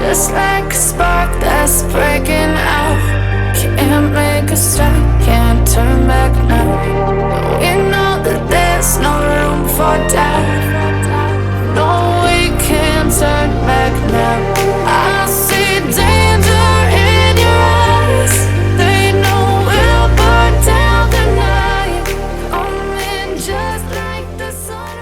Just like a spark that's breaking out. Can't make a stop, can't turn back now. We know that there's no room for doubt. No, we can't turn back now. I see danger in your eyes. They know we'll burn down the night. Coming just like the sunrise.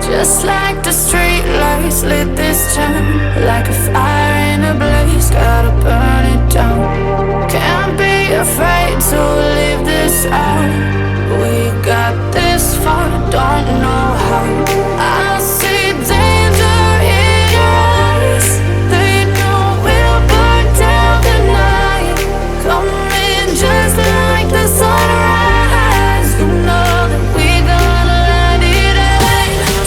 Just like the street lights lit this town, like a fire in a blaze, gotta burn it down. Can't be afraid to leave this out. We got this far, don't know how. I see danger in your eyes. They know we'll burn down the night. Coming just like the sunrise. You know that we gonna light it up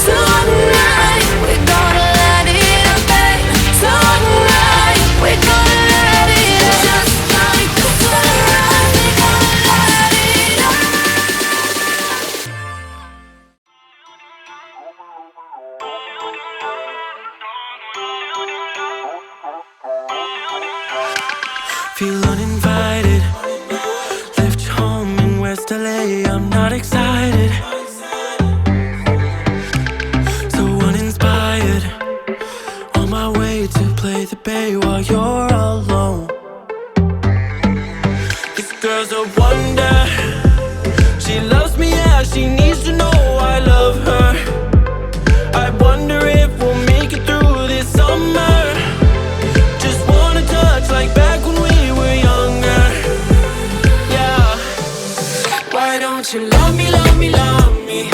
tonight. We gonna light it up tonight. We gonna light it up just like the sunrise. We gonna light it up. Feel uninvited. Left your home in West LA. I'm not excited. So uninspired. On my way to play the bay while you're alone. This girl's a wonder. She loves me, yeah, she needs to know I love her. I wonder if we'll make it through this summer. Just wanna touch like back when we were younger. Yeah. Why don't you love me, love me, love me?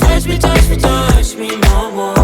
Touch me, touch me, touch me no more.